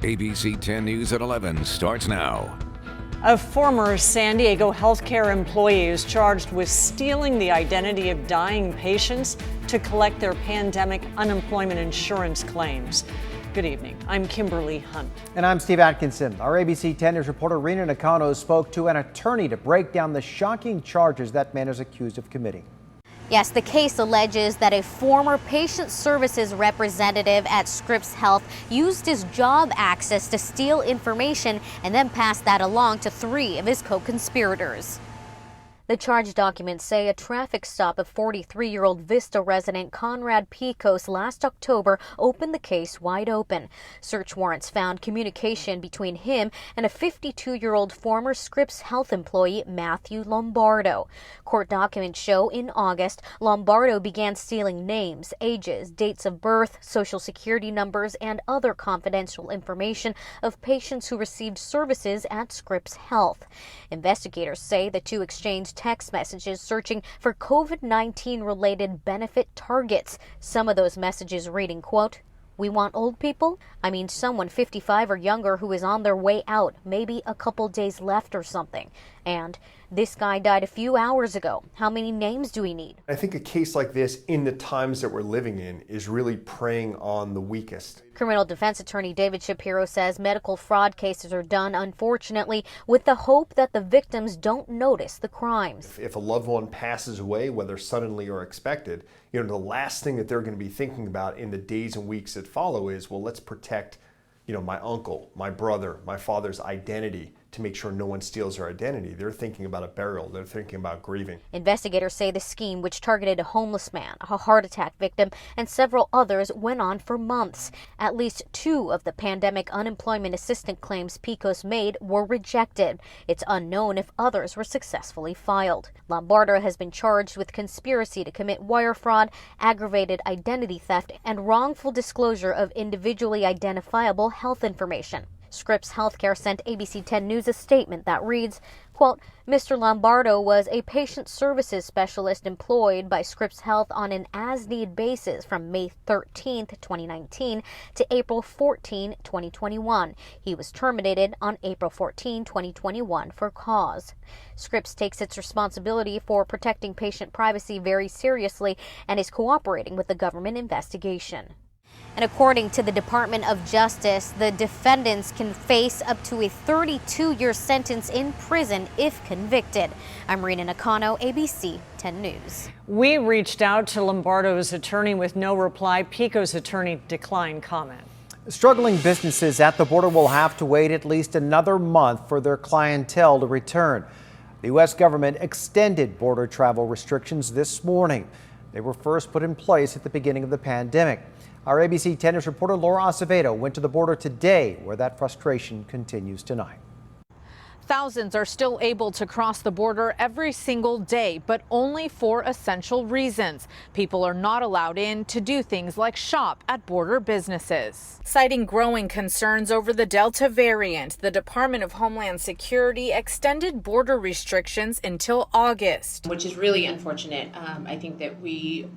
ABC 10 News at 11 starts now. A former San Diego healthcare employee is charged with stealing the identity of dying patients to collect their pandemic unemployment insurance claims. Good evening. I'm Kimberly Hunt. And I'm Steve Atkinson. Our ABC 10 News reporter Rena Nakano spoke to an attorney to break down the shocking charges that man is accused of committing. Yes, the case alleges that a former patient services representative at Scripps Health used his job access to steal information and then pass that along to 3 of his co-conspirators. The charge documents say a traffic stop of 43-year-old Vista resident Conrad Picos last October opened the case wide open. Search warrants found communication between him and a 52-year-old former Scripps Health employee, Matthew Lombardo. Court documents show in August, Lombardo began stealing names, ages, dates of birth, social security numbers, and other confidential information of patients who received services at Scripps Health. Investigators say the two exchanged text messages searching for COVID-19 related benefit targets. Some of those messages reading, quote, "We want old people? I mean someone 55 or younger who is on their way out, maybe a couple days left or something." And "This guy died a few hours ago. How many names do we need?" I think a case like this, in the times that we're living in, is really preying on the weakest. Criminal defense attorney David Shapiro says medical fraud cases are done, unfortunately, with the hope that the victims don't notice the crimes. If a loved one passes away, whether suddenly or expected, the last thing that they're going to be thinking about in the days and weeks that follow is, well, let's protect, my uncle, my brother, my father's identity, to make sure no one steals their identity. They're thinking about a burial. They're thinking about grieving. Investigators say the scheme, which targeted a homeless man, a heart attack victim, and several others, went on for months. At least 2 of the pandemic unemployment assistance claims Picos made were rejected. It's unknown if others were successfully filed. Lombardo has been charged with conspiracy to commit wire fraud, aggravated identity theft, and wrongful disclosure of individually identifiable health information. Scripps Healthcare sent ABC 10 News a statement that reads, quote, "Mr. Lombardo was a patient services specialist employed by Scripps Health on an as-need basis from May 13, 2019 to April 14, 2021. He was terminated on April 14, 2021 for cause." Scripps takes its responsibility for protecting patient privacy very seriously and is cooperating with the government investigation. And according to the Department of Justice, the defendants can face up to a 32-year sentence in prison if convicted. I'm Rena Nakano, ABC 10 News. We reached out to Lombardo's attorney with no reply. Pico's attorney declined comment. Struggling businesses at the border will have to wait at least another month for their clientele to return. The U.S. government extended border travel restrictions this morning. They were first put in place at the beginning of the pandemic. Our ABC 10 News reporter Laura Acevedo went to the border today, where that frustration continues tonight. Thousands are still able to cross the border every single day, but only for essential reasons. People are not allowed in to do things like shop at border businesses. Citing growing concerns over the Delta variant, the Department of Homeland Security extended border restrictions until August. Which is really unfortunate. I think that we,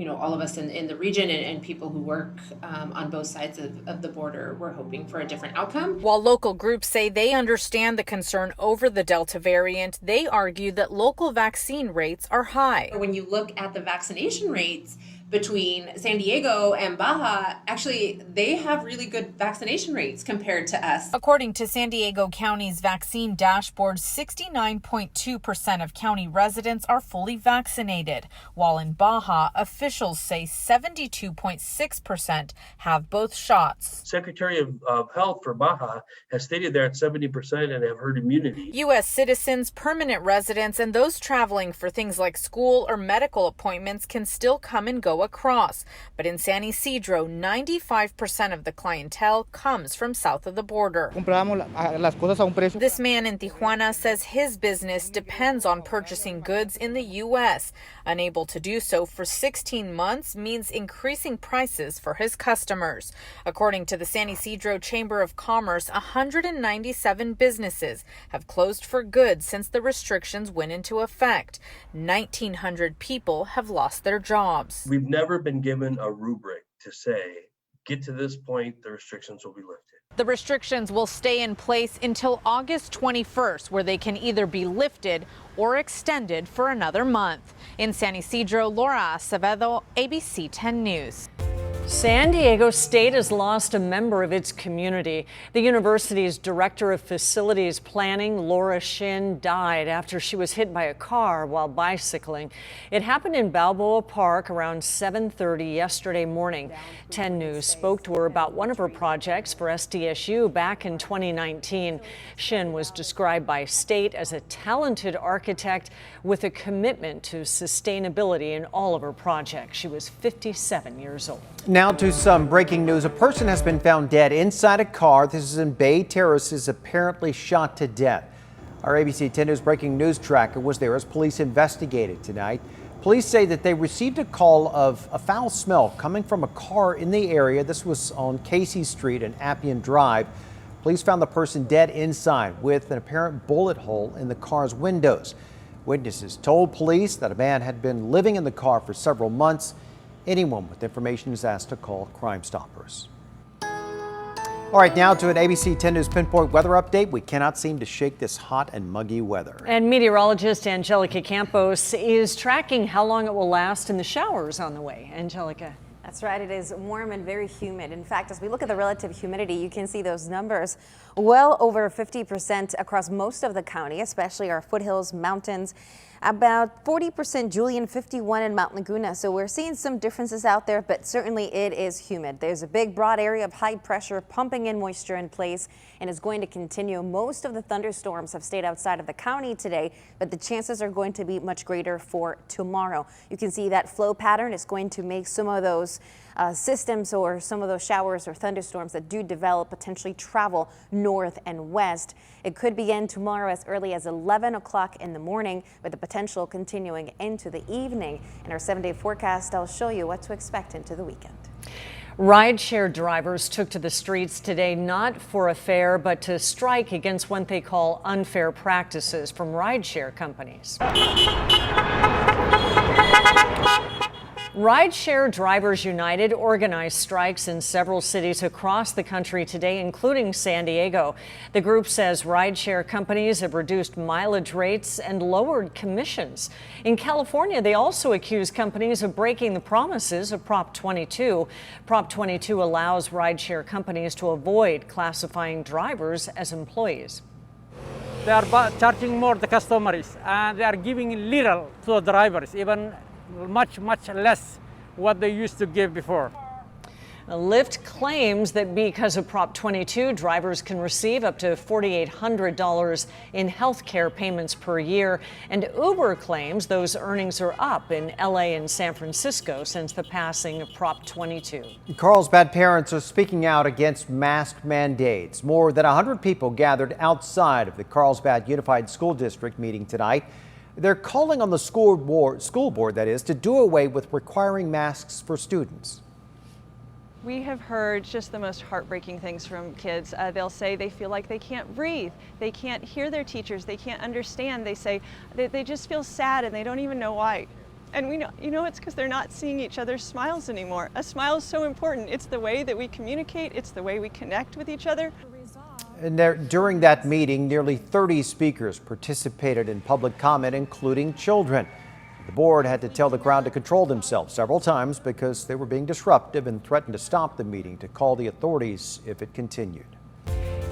all of us in the region and people who work on both sides of the border, we're hoping for a different outcome. While local groups say they understand the concern over the Delta variant, they argue that local vaccine rates are high. When you look at the vaccination rates between San Diego and Baja, actually, they have really good vaccination rates compared to us. According to San Diego County's vaccine dashboard, 69.2% of county residents are fully vaccinated, while in Baja, officials say 72.6% have both shots. Secretary of Health for Baja has stated they're at 70% and have herd immunity. U.S. citizens, permanent residents, and those traveling for things like school or medical appointments can still come and go across. But in San Isidro, 95% of the clientele comes from south of the border. This man in Tijuana says his business depends on purchasing goods in the U.S. Unable to do so for 16 months means increasing prices for his customers. According to the San Isidro Chamber of Commerce, 197 businesses have closed for good since the restrictions went into effect. 1,900 people have lost their jobs. We've never been given a rubric to say, get to this point, the restrictions will be lifted. The restrictions will stay in place until August 21st, where they can either be lifted or extended for another month. In San Isidro, Laura Acevedo, ABC 10 News. San Diego State has lost a member of its community. The university's director of facilities planning, Laura Shin, died after she was hit by a car while bicycling. It happened in Balboa Park around 7:30 yesterday morning. 10 News spoke to her about one of her projects for SDSU back in 2019. Shin was described by State as a talented architect with a commitment to sustainability in all of her projects. She was 57 years old. Now to some breaking news. A person has been found dead inside a car. This is in Bay Terraces, apparently shot to death. Our ABC 10 News breaking news tracker was there as police investigated tonight. Police say that they received a call of a foul smell coming from a car in the area. This was on Casey Street and Appian Drive. Police found the person dead inside with an apparent bullet hole in the car's windows. Witnesses told police that a man had been living in the car for several months. Anyone with information is asked to call Crime Stoppers. All right, now to an ABC 10 News Pinpoint weather update. We cannot seem to shake this hot and muggy weather. And meteorologist Angelica Campos is tracking how long it will last in the showers on the way. Angelica. That's right. It is warm and very humid. In fact, as we look at the relative humidity, you can see those numbers well over 50% across most of the county, especially our foothills, mountains. About 40% Julian, 51 in Mount Laguna. So we're seeing some differences out there, but certainly it is humid. There's a big broad area of high pressure pumping in moisture in place and is going to continue. Most of the thunderstorms have stayed outside of the county today, but the chances are going to be much greater for tomorrow. You can see that flow pattern is going to make some of those systems or some of those showers or thunderstorms that do develop potentially travel north and west. It could begin tomorrow as early as 11 o'clock in the morning, with the potential continuing into the evening. In our 7-day forecast, I'll show you what to expect into the weekend. Rideshare drivers took to the streets today not for a fare, but to strike against what they call unfair practices from rideshare companies. Rideshare Drivers United organized strikes in several cities across the country today, including San Diego. The group says rideshare companies have reduced mileage rates and lowered commissions. In California, they also accuse companies of breaking the promises of Prop 22. Prop 22 allows rideshare companies to avoid classifying drivers as employees. They are charging more the customers, and they are giving little to the drivers, even much less what they used to give before. Lyft claims that because of Prop 22, drivers can receive up to $4,800 in health care payments per year. And Uber claims those earnings are up in LA and San Francisco since the passing of Prop 22. Carlsbad parents are speaking out against mask mandates. More than 100 people gathered outside of the Carlsbad Unified School District meeting tonight. They're calling on the school board, that is, to do away with requiring masks for students. We have heard just the most heartbreaking things from kids. They'll say they feel like they can't breathe, they can't hear their teachers, they can't understand. They say they just feel sad and they don't even know why. And we know, it's because they're not seeing each other's smiles anymore. A smile is so important. It's the way that we communicate, it's the way we connect with each other. And during that meeting, nearly 30 speakers participated in public comment, including children. The board had to tell the crowd to control themselves several times because they were being disruptive and threatened to stop the meeting to call the authorities if it continued.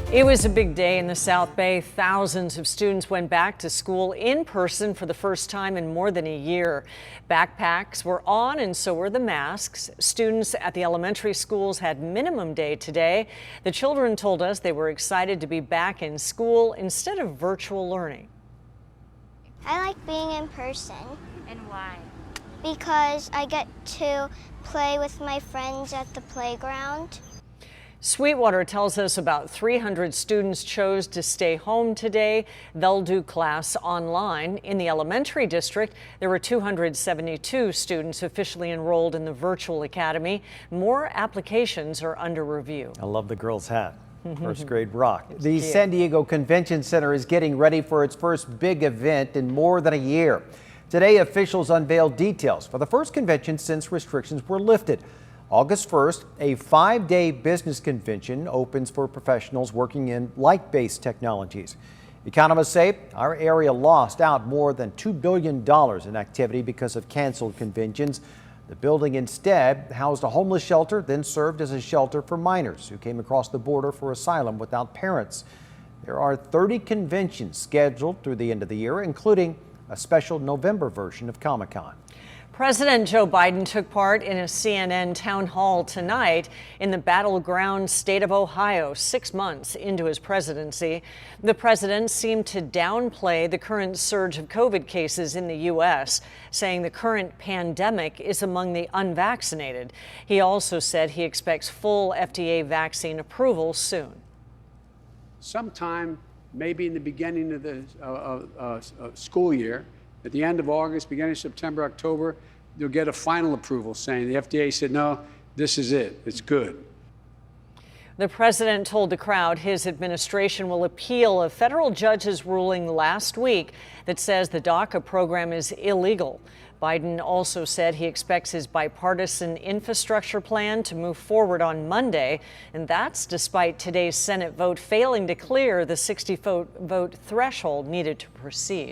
It was a big day in the South Bay. Thousands of students went back to school in person for the first time in more than a year. Backpacks were on and so were the masks. Students at the elementary schools had minimum day today. The children told us they were excited to be back in school instead of virtual learning. I like being in person. And why? Because I get to play with my friends at the playground. Sweetwater tells us about 300 students chose to stay home today. They'll do class online. In the elementary district, there were 272 students officially enrolled in the virtual academy. More applications are under review. I love the girl's hat. First grade rock. The San Diego Convention Center is getting ready for its first big event in more than a year. Today, officials unveiled details for the first convention since restrictions were lifted. August 1st, a 5-day business convention opens for professionals working in light-based technologies. Economists say our area lost out more than $2 billion in activity because of canceled conventions. The building instead housed a homeless shelter, then served as a shelter for minors who came across the border for asylum without parents. There are 30 conventions scheduled through the end of the year, including a special November version of Comic-Con. President Joe Biden took part in a CNN town hall tonight in the battleground state of Ohio, 6 months into his presidency. The president seemed to downplay the current surge of COVID cases in the U.S., saying the current pandemic is among the unvaccinated. He also said he expects full FDA vaccine approval soon. Sometime, maybe in the beginning of the school year, at the end of August, beginning of September, October, you'll get a final approval saying the FDA said, no, this is it. It's good. The president told the crowd his administration will appeal a federal judge's ruling last week that says the DACA program is illegal. Biden also said he expects his bipartisan infrastructure plan to move forward on Monday, and that's despite today's Senate vote failing to clear the 60-vote threshold needed to proceed.